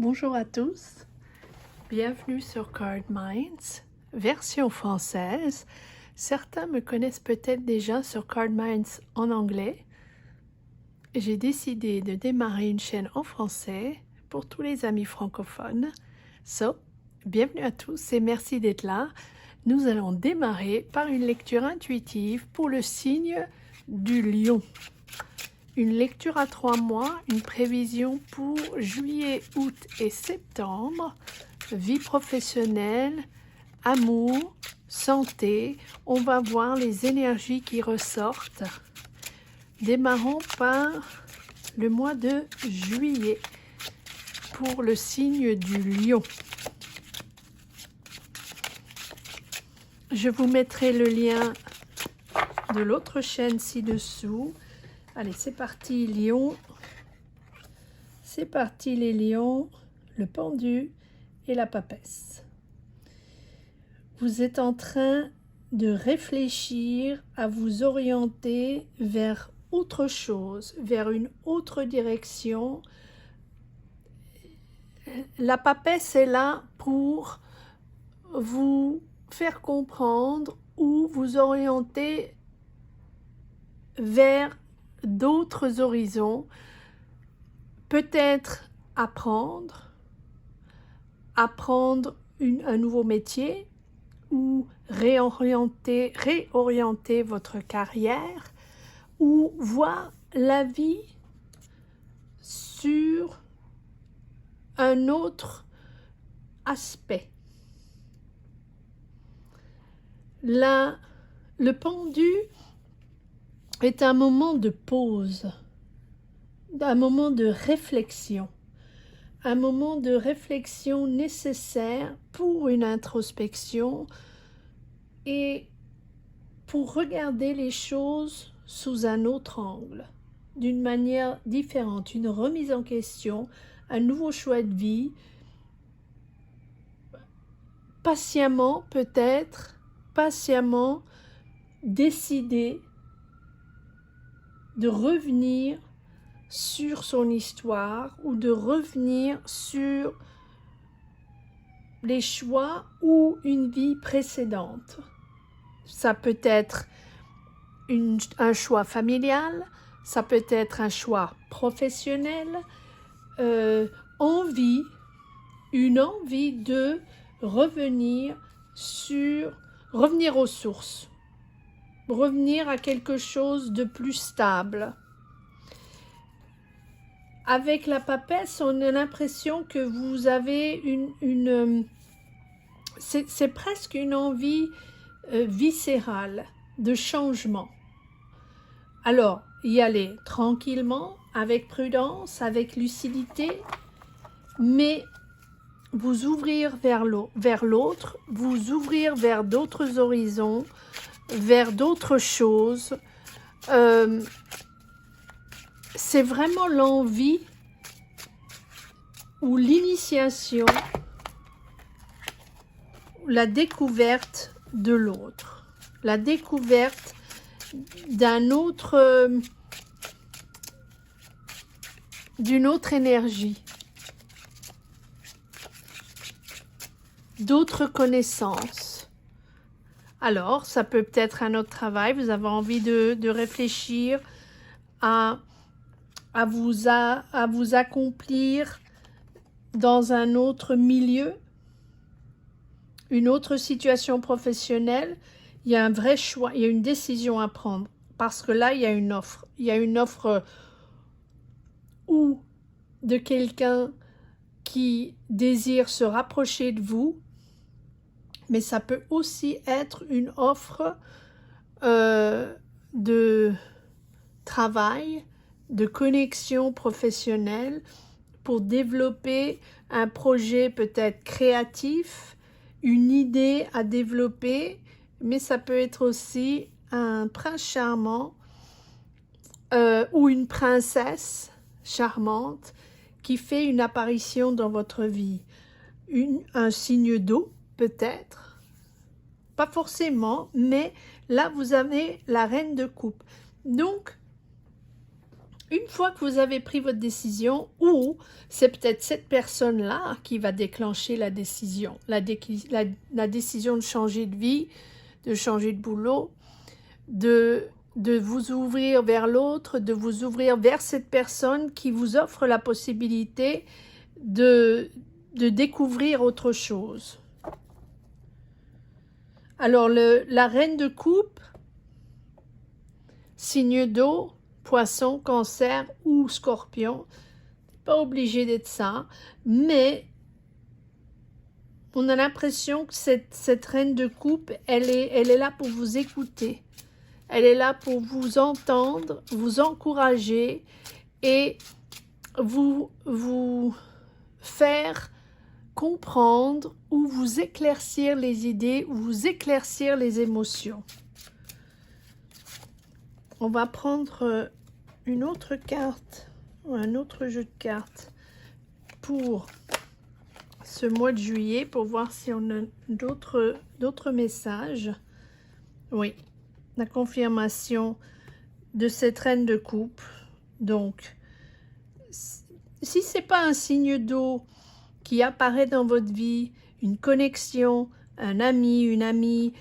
Bonjour à tous, bienvenue sur Card Minds, version française. Certains me connaissent peut-être déjà sur Card Minds en anglais. J'ai décidé de démarrer une chaîne en français pour tous les amis francophones. Bienvenue à tous et merci d'être là. Nous allons démarrer par une lecture intuitive pour le signe du lion. Une lecture à 3 mois, une prévision pour juillet, août et septembre, vie professionnelle, amour, santé. On va voir les énergies qui ressortent. Démarrons par le mois de juillet pour le signe du lion. Je vous mettrai le lien de l'autre chaîne ci-dessous. Allez, c'est parti, lion. C'est parti, les lions, le pendu et la papesse. Vous êtes en train de réfléchir à vous orienter vers autre chose, vers une autre direction. La papesse est là pour vous faire comprendre ou vous orienter vers d'autres horizons, peut-être apprendre un nouveau métier ou réorienter votre carrière ou voir la vie sur un autre aspect. Là, le pendu est un moment de pause, un moment de réflexion, un moment de réflexion nécessaire pour une introspection et pour regarder les choses sous un autre angle, d'une manière différente, une remise en question, un nouveau choix de vie, patiemment décider de revenir sur son histoire ou de revenir sur les choix ou une vie précédente. Ça peut être un choix familial, ça peut être un choix professionnel, une envie de revenir aux sources, revenir à quelque chose de plus stable. Avec la papesse, on a l'impression que vous avez c'est presque une envie viscérale de changement. Alors, y aller tranquillement, avec prudence, avec lucidité, mais vous ouvrir vers l'autre, vous ouvrir vers d'autres horizons, vers d'autres choses. C'est vraiment l'envie ou l'initiation, la découverte de l'autre, la découverte d'une autre énergie, d'autres connaissances. Alors, ça peut être un autre travail, vous avez envie de réfléchir à vous accomplir dans un autre milieu, une autre situation professionnelle. Il y a un vrai choix, il y a une décision à prendre parce que là, il y a une offre. Il y a une offre ou de quelqu'un qui désire se rapprocher de vous, mais ça peut aussi être une offre de travail, de connexion professionnelle pour développer un projet peut-être créatif, une idée à développer, mais ça peut être aussi un prince charmant ou une princesse charmante qui fait une apparition dans votre vie. Un signe d'eau peut-être, pas forcément, mais là vous avez la reine de coupe. Donc, une fois que vous avez pris votre décision, ou c'est peut-être cette personne-là qui va déclencher la décision, la décision de changer de vie, de changer de boulot, de vous ouvrir vers l'autre, de vous ouvrir vers cette personne qui vous offre la possibilité de découvrir autre chose. Alors, la reine de coupe, signe d'eau, poisson, cancer ou scorpion, pas obligé d'être ça, mais on a l'impression que cette reine de coupe, elle est là pour vous écouter. Elle est là pour vous entendre, vous encourager et vous faire comprendre ou vous éclaircir les idées ou vous éclaircir les émotions. On va prendre une autre carte ou un autre jeu de cartes pour ce mois de juillet pour voir si on a d'autres messages. Oui, la confirmation de cette reine de coupe. Donc, si ce n'est pas un signe d'eau qui apparaît dans votre vie, une connexion, un ami, une amie,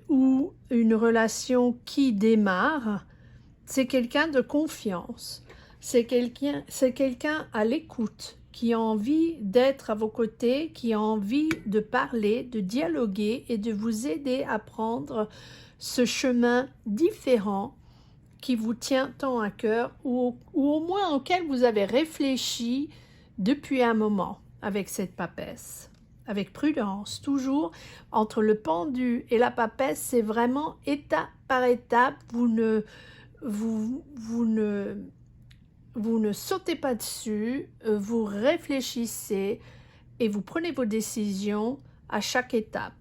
ou une relation qui démarre, c'est quelqu'un de confiance. C'est quelqu'un à l'écoute, qui a envie d'être à vos côtés, qui a envie de parler, de dialoguer et de vous aider à prendre ce chemin différent qui vous tient tant à cœur ou au moins auquel vous avez réfléchi depuis un moment avec cette papesse. Avec prudence, toujours entre le pendu et la papesse, c'est vraiment étape par étape, vous ne sautez pas dessus, vous réfléchissez et vous prenez vos décisions à chaque étape.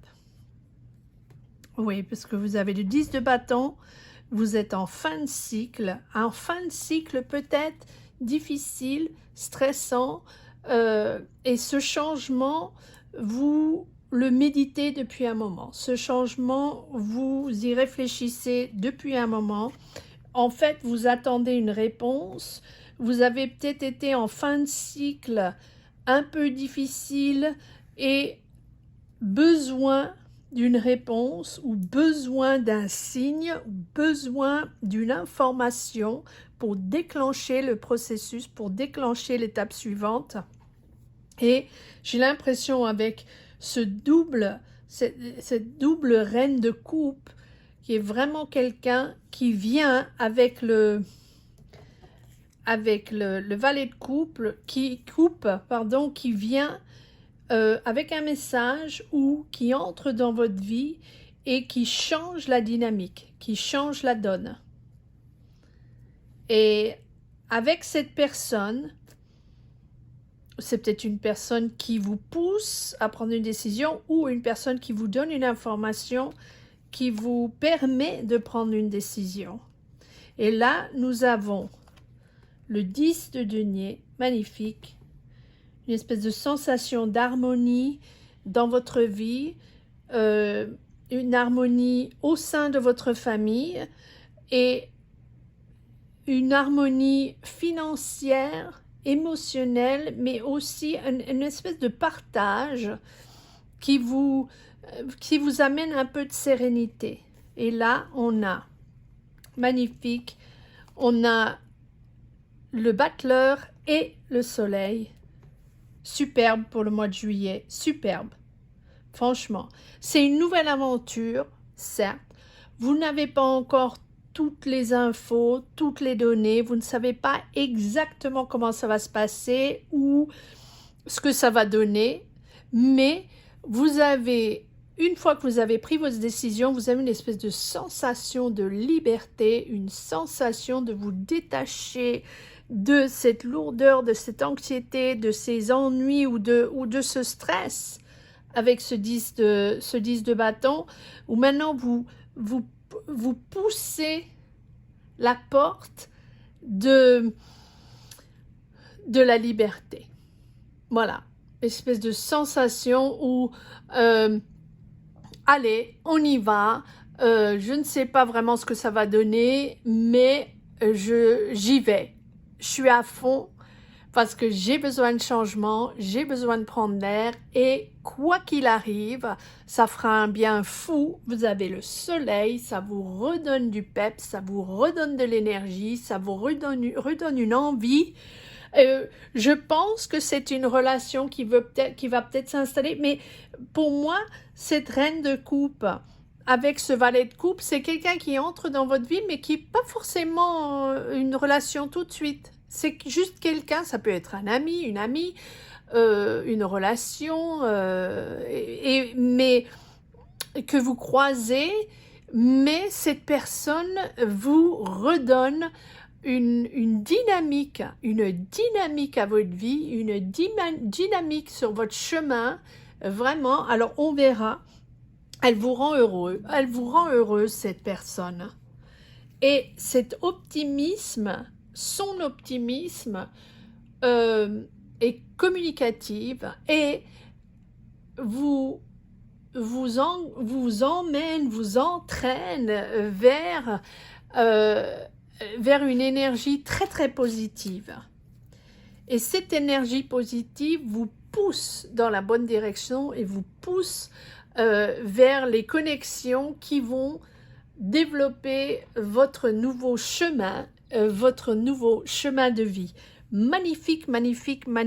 Oui, parce que vous avez le 10 de bâton, vous êtes en fin de cycle peut-être difficile, stressant, et ce changement, vous le méditez depuis un moment. Ce changement, vous y réfléchissez depuis un moment. En fait, vous attendez une réponse. Vous avez peut-être été en fin de cycle un peu difficile et besoin d'une réponse ou besoin d'un signe ou besoin d'une information pour déclencher le processus, pour déclencher l'étape suivante. Et j'ai l'impression avec cette double reine de coupe qui est vraiment quelqu'un qui vient avec le valet de coupe, qui vient avec un message ou qui entre dans votre vie et qui change la dynamique, qui change la donne. Et avec cette personne, c'est peut-être une personne qui vous pousse à prendre une décision ou une personne qui vous donne une information qui vous permet de prendre une décision. Et là, nous avons le 10 de denier, magnifique, une espèce de sensation d'harmonie dans votre vie, une harmonie au sein de votre famille et une harmonie financière, émotionnelle, mais aussi une espèce de partage qui vous amène un peu de sérénité. Et là, on a, magnifique, on a le battleur et le soleil. Superbe pour le mois de juillet, superbe. Franchement, c'est une nouvelle aventure, certes. Vous n'avez pas encore toutes les infos, toutes les données. Vous ne savez pas exactement comment ça va se passer ou ce que ça va donner. Mais vous avez, une fois que vous avez pris votre décision, vous avez une espèce de sensation de liberté, une sensation de vous détacher de cette lourdeur, de cette anxiété, de ces ennuis ou de ce stress avec ce 10 de bâton, où maintenant vous poussez la porte de la liberté. Voilà, espèce de sensation où allez, on y va, je ne sais pas vraiment ce que ça va donner, mais j'y vais. Je suis à fond parce que j'ai besoin de changement, j'ai besoin de prendre l'air et quoi qu'il arrive, ça fera un bien fou. Vous avez le soleil, ça vous redonne du peps, ça vous redonne de l'énergie, ça vous redonne une envie. Je pense que c'est une relation qui va peut-être s'installer, mais pour moi, cette reine de coupe avec ce valet de coupe, c'est quelqu'un qui entre dans votre vie, mais qui n'est pas forcément une relation tout de suite. C'est juste quelqu'un, ça peut être un ami, une amie, une relation, mais que vous croisez, mais cette personne vous redonne une dynamique à votre vie, une dynamique sur votre chemin, vraiment. Alors on verra, elle vous rend heureuse cette personne. Et cet optimisme, son optimisme est communicatif et vous emmène, vous entraîne vers une énergie très très positive. Et cette énergie positive vous pousse dans la bonne direction et vous pousse vers les connexions qui vont développer votre nouveau chemin de vie. Magnifique mois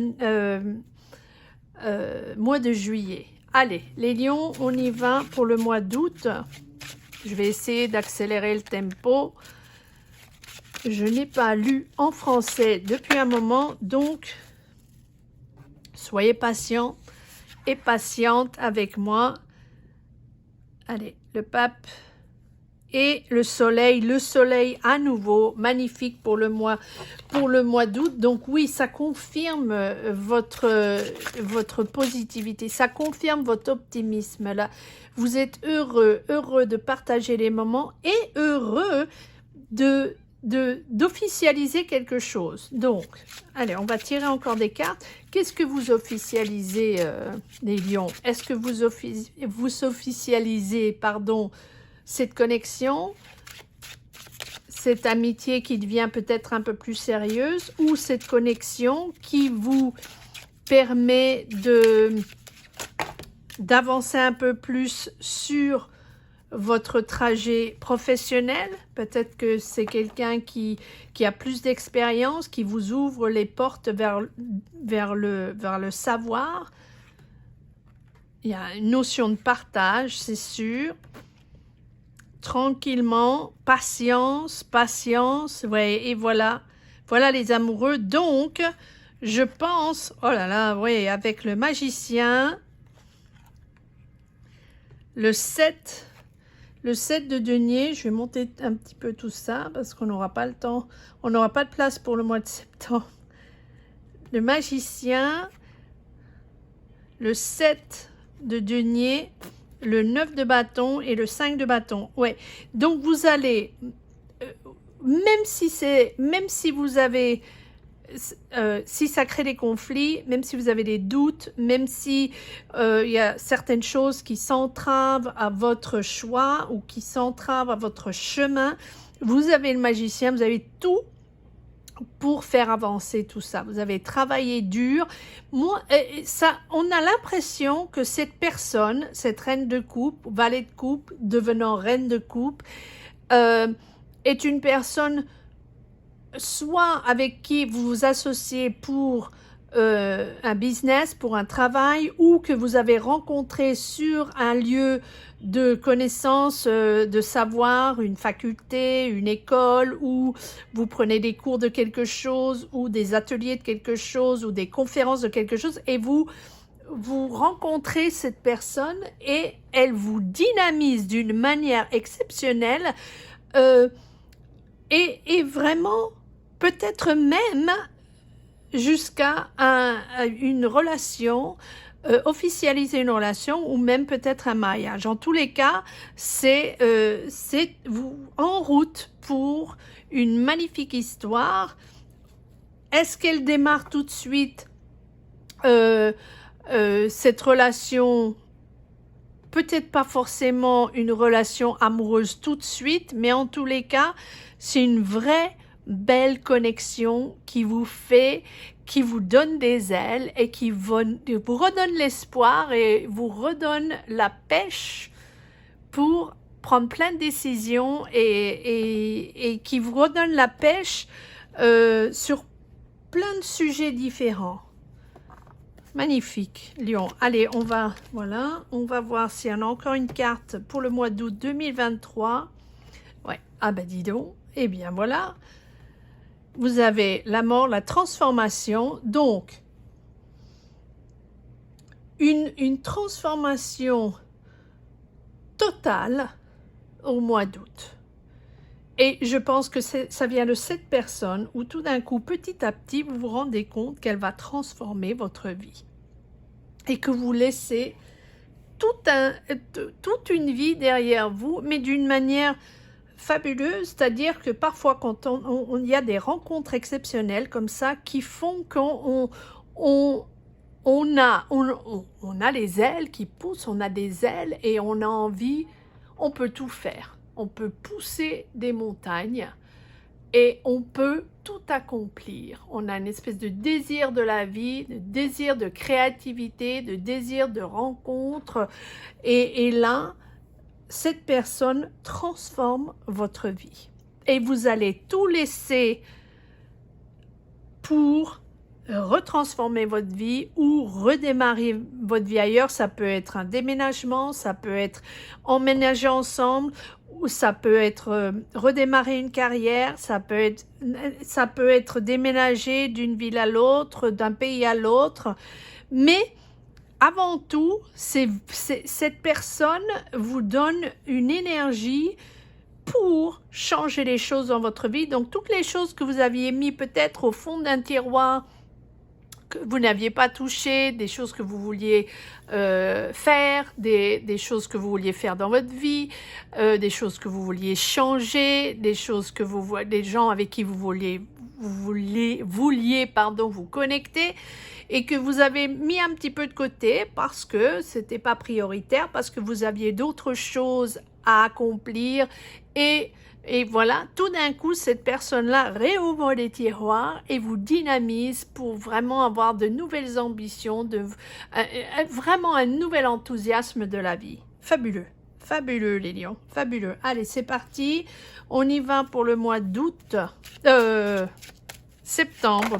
de juillet. Allez, les lions, on y va pour le mois d'août. Je vais essayer d'accélérer le tempo. Je n'ai pas lu en français depuis un moment, donc soyez patients et patiente avec moi. Allez, le pape et le soleil à nouveau, magnifique pour le mois d'août. Donc oui, ça confirme votre positivité, ça confirme votre optimisme là. Vous êtes heureux de partager les moments et heureux d'officialiser quelque chose. Donc, allez, on va tirer encore des cartes. Qu'est-ce que vous officialisez, les lions? Est-ce que vous officialisez, cette connexion, cette amitié qui devient peut-être un peu plus sérieuse, ou cette connexion qui vous permet d'avancer un peu plus sur votre trajet professionnel? Peut-être que c'est quelqu'un qui a plus d'expérience, qui vous ouvre les portes vers le savoir. Il y a une notion de partage, c'est sûr. Tranquillement, patience, ouais, et voilà les amoureux. Donc, je pense, oh là là, ouais, avec le magicien, le 7 de denier, je vais monter un petit peu tout ça parce qu'on n'aura pas le temps, on n'aura pas de place pour le mois de septembre. Le magicien, le 7 de denier, le 9 de bâton et le 5 de bâton. Ouais. Donc vous allez, même si vous avez, si ça crée des conflits, même si vous avez des doutes, même si il y a certaines choses qui s'entravent à votre choix ou qui s'entravent à votre chemin, vous avez le magicien, vous avez tout pour faire avancer tout ça. Vous avez travaillé dur. Moi, on a l'impression que cette personne, cette reine de coupe, valet de coupe, devenant reine de coupe, est une personne soit avec qui vous vous associez pour un business, pour un travail, ou que vous avez rencontré sur un lieu de connaissance, de savoir, une faculté, une école, où vous prenez des cours de quelque chose, ou des ateliers de quelque chose, ou des conférences de quelque chose, et vous rencontrez cette personne et elle vous dynamise d'une manière exceptionnelle, et vraiment, peut-être même jusqu'à une relation, officialiser une relation ou même peut-être un mariage. En tous les cas, c'est vous en route pour une magnifique histoire. Est-ce qu'elle démarre tout de suite cette relation? Peut-être pas forcément une relation amoureuse tout de suite, mais en tous les cas, c'est une vraie belle connexion qui vous donne des ailes et qui vous redonne l'espoir et vous redonne la pêche pour prendre plein de décisions et qui vous redonne la pêche sur plein de sujets différents. Magnifique, Lion. Allez, on va voir s'il y en a encore une carte pour le mois d'août 2023. Ouais, ah ben dis donc. Eh bien voilà, vous avez la mort, la transformation. Donc, une transformation totale au mois d'août. Et je pense que ça vient de cette personne où tout d'un coup, petit à petit, vous vous rendez compte qu'elle va transformer votre vie. Et que vous laissez toute une vie derrière vous, mais d'une manière fabuleuse, c'est-à-dire que parfois quand il y a des rencontres exceptionnelles comme ça qui font qu'on a les ailes qui poussent, on a des ailes et on a envie, on peut tout faire. On peut pousser des montagnes et on peut tout accomplir. On a une espèce de désir de la vie, de désir de créativité, de désir de rencontre. Et là, cette personne transforme votre vie. Et vous allez tout laisser pour retransformer votre vie ou redémarrer votre vie ailleurs. Ça peut être un déménagement, ça peut être emménager ensemble, ou ça peut être redémarrer une carrière, ça peut être déménager d'une ville à l'autre, d'un pays à l'autre. Mais avant tout, cette personne vous donne une énergie pour changer les choses dans votre vie. Donc, toutes les choses que vous aviez mis peut-être au fond d'un tiroir, que vous n'aviez pas touché, des choses que vous vouliez faire, des choses que vous vouliez faire dans votre vie, des choses que vous vouliez changer, des choses que des gens avec qui vous vouliez vous connecter et que vous avez mis un petit peu de côté parce que c'était pas prioritaire, parce que vous aviez d'autres choses à accomplir et voilà, tout d'un coup, cette personne-là réouvre les tiroirs et vous dynamise pour vraiment avoir de nouvelles ambitions, vraiment un nouvel enthousiasme de la vie. Fabuleux, fabuleux les lions, fabuleux. Allez, c'est parti, on y va pour le mois d'août, septembre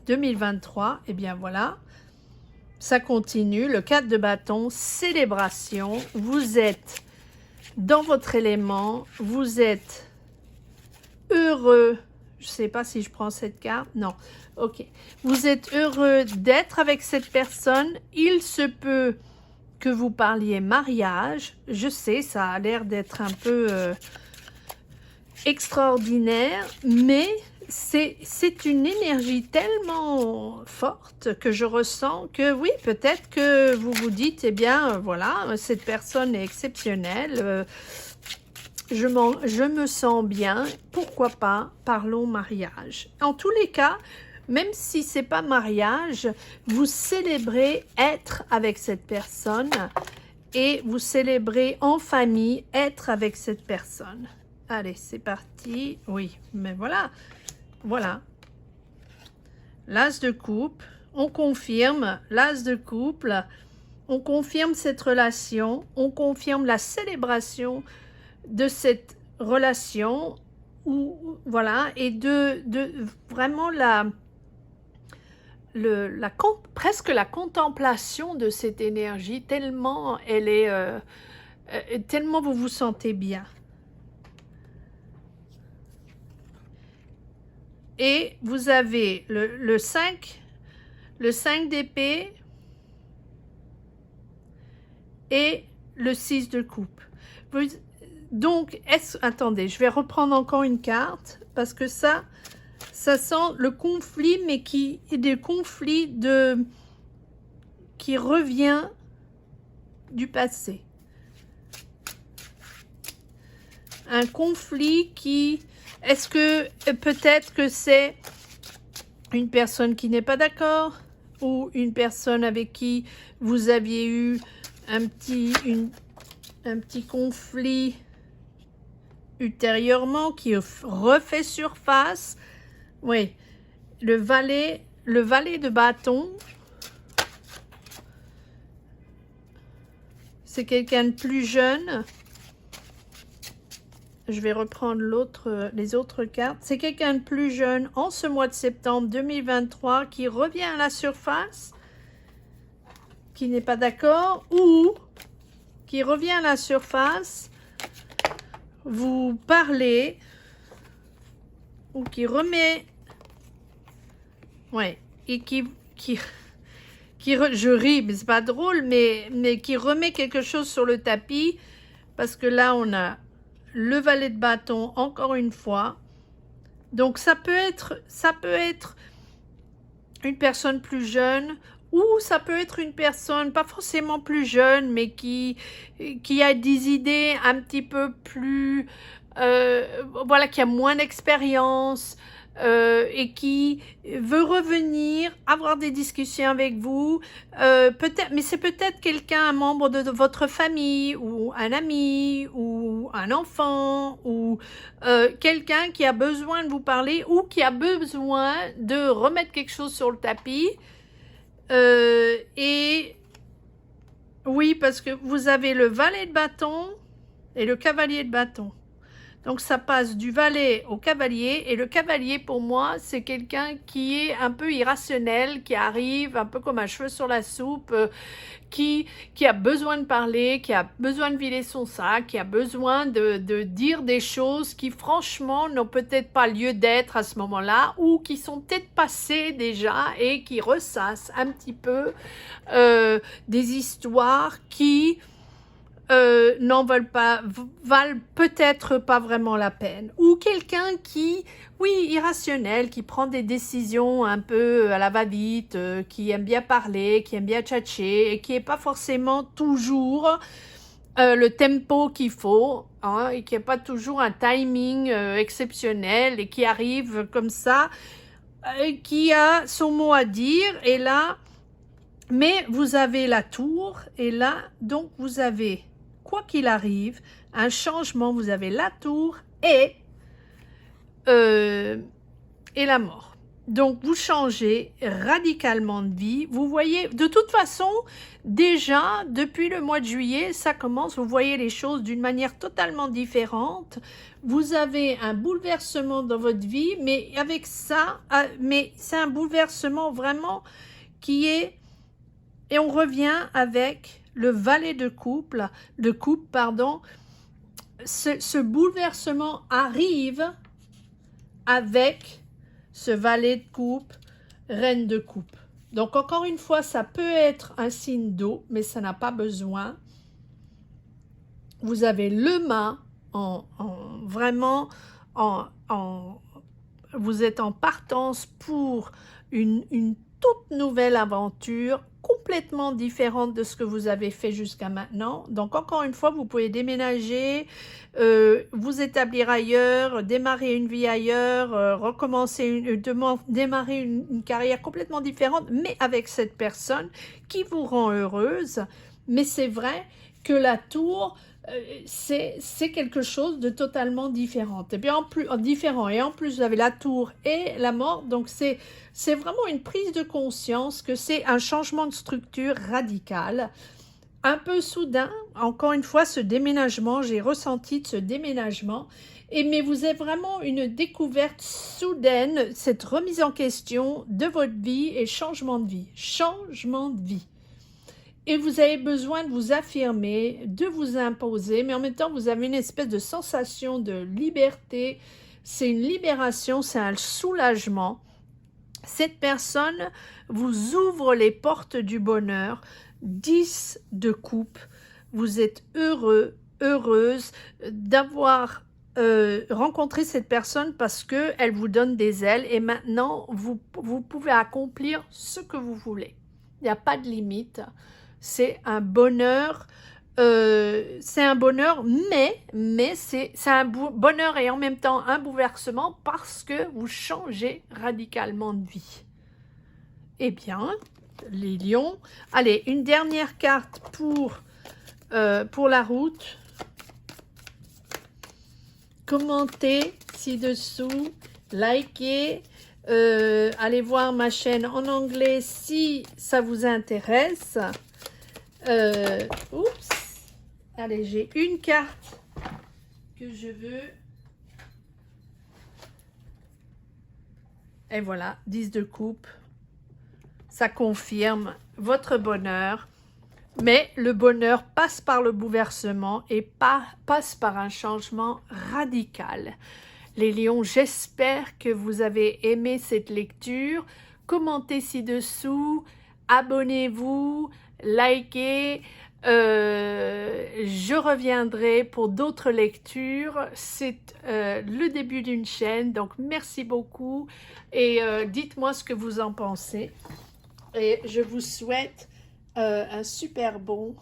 2023, et bien voilà. Ça continue, le 4 de bâton, célébration, vous êtes dans votre élément, vous êtes heureux, je ne sais pas si je prends cette carte, non, ok, vous êtes heureux d'être avec cette personne, il se peut que vous parliez mariage, je sais, ça a l'air d'être un peu extraordinaire, mais c'est une énergie tellement forte que je ressens que oui, peut-être que vous vous dites, eh bien, voilà, cette personne est exceptionnelle, je me sens bien, pourquoi pas, parlons mariage. En tous les cas, même si c'est pas mariage, vous célébrez être avec cette personne et vous célébrez en famille être avec cette personne. Allez, c'est parti. Oui, mais voilà. Voilà. L'as de coupe, on confirme l'as de couple, on confirme cette relation, on confirme la célébration de cette relation, voilà, et de vraiment presque la contemplation de cette énergie, tellement elle est, tellement vous vous sentez bien. Et vous avez le 5 d'épée et le 6 de coupe. Donc, attendez, je vais reprendre encore une carte parce que ça sent le conflit, mais qui revient du passé. Un conflit qui... Est-ce que peut-être que c'est une personne qui n'est pas d'accord ou une personne avec qui vous aviez eu un petit conflit, ultérieurement, qui refait surface. Oui, le valet de bâton, c'est quelqu'un de plus jeune. Je vais reprendre les autres cartes. C'est quelqu'un de plus jeune en ce mois de septembre 2023 qui revient à la surface, qui n'est pas d'accord, ou qui revient à la surface, vous parlez, ou qui remet, ouais, et je ris, mais c'est pas drôle, mais qui remet quelque chose sur le tapis, parce que là, on a le valet de bâton, encore une fois. Donc, ça peut être une personne plus jeune, ou ça peut être une personne pas forcément plus jeune, mais qui a des idées un petit peu plus, voilà, qui a moins d'expérience, et qui veut revenir, avoir des discussions avec vous, peut-être, mais c'est peut-être quelqu'un, un membre de votre famille, ou un ami, ou un enfant, ou quelqu'un qui a besoin de vous parler, ou qui a besoin de remettre quelque chose sur le tapis. Et oui, parce que vous avez le valet de bâton et le cavalier de bâton. Donc, ça passe du valet au cavalier. Et le cavalier, pour moi, c'est quelqu'un qui est un peu irrationnel, qui arrive un peu comme un cheveu sur la soupe, qui a besoin de parler, qui a besoin de vider son sac, qui a besoin de dire des choses qui, franchement, n'ont peut-être pas lieu d'être à ce moment-là, ou qui sont peut-être passées déjà et qui ressassent un petit peu des histoires qui n'en valent peut-être pas vraiment la peine. Ou quelqu'un qui, oui, irrationnel, qui prend des décisions un peu à la va-vite, qui aime bien parler, qui aime bien tchatcher, et qui n'est pas forcément toujours le tempo qu'il faut, hein, et qui n'a pas toujours un timing exceptionnel, et qui arrive comme ça, qui a son mot à dire, et là, mais vous avez la tour, et là, donc vous avez, quoi qu'il arrive, un changement, vous avez la tour et la mort. Donc, vous changez radicalement de vie. Vous voyez, de toute façon, déjà, depuis le mois de juillet, ça commence, vous voyez les choses d'une manière totalement différente. Vous avez un bouleversement dans votre vie, mais avec ça, mais c'est un bouleversement vraiment qui est, et on revient avec le valet de coupe, ce bouleversement arrive avec ce valet de coupe, reine de coupe. Donc, encore une fois, ça peut être un signe d'eau, mais ça n'a pas besoin. Vous avez le mât, vous êtes en partance pour une toute nouvelle aventure, complètement différente de ce que vous avez fait jusqu'à maintenant. Donc, encore une fois, vous pouvez déménager, vous établir ailleurs, démarrer une vie ailleurs, démarrer une carrière complètement différente, mais avec cette personne qui vous rend heureuse. Mais c'est vrai que la tour, c'est quelque chose de totalement différent. Et bien et en plus vous avez la tour et la mort, donc c'est vraiment une prise de conscience que c'est un changement de structure radical, un peu soudain. Encore une fois, ce déménagement, j'ai ressenti de ce déménagement, mais vous avez vraiment une découverte soudaine, cette remise en question de votre vie et changement de vie. Et vous avez besoin de vous affirmer, de vous imposer, mais en même temps, vous avez une espèce de sensation de liberté. C'est une libération, c'est un soulagement. Cette personne vous ouvre les portes du bonheur. 10 de coupe. Vous êtes heureux, heureuse d'avoir rencontré cette personne parce qu'elle vous donne des ailes et maintenant, vous pouvez accomplir ce que vous voulez. Il n'y a pas de limite. C'est un bonheur, mais c'est un bonheur et en même temps un bouleversement parce que vous changez radicalement de vie. Eh bien, les lions. Allez, une dernière carte pour la route. commentez ci-dessous, likez, allez voir ma chaîne en anglais si ça vous intéresse. Oups, allez, j'ai une carte que je veux. Et voilà, 10 de coupe. Ça confirme votre bonheur. Mais le bonheur passe par le bouleversement et passe par un changement radical. Les lions, j'espère que vous avez aimé cette lecture. Commentez ci-dessous, abonnez-vous, likez. Je reviendrai pour d'autres lectures. C'est le début d'une chaîne, donc merci beaucoup. Et dites-moi ce que vous en pensez. Et je vous souhaite un super bon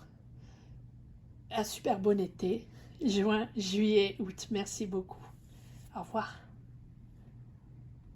été, juin, juillet, août. Merci beaucoup. Au revoir.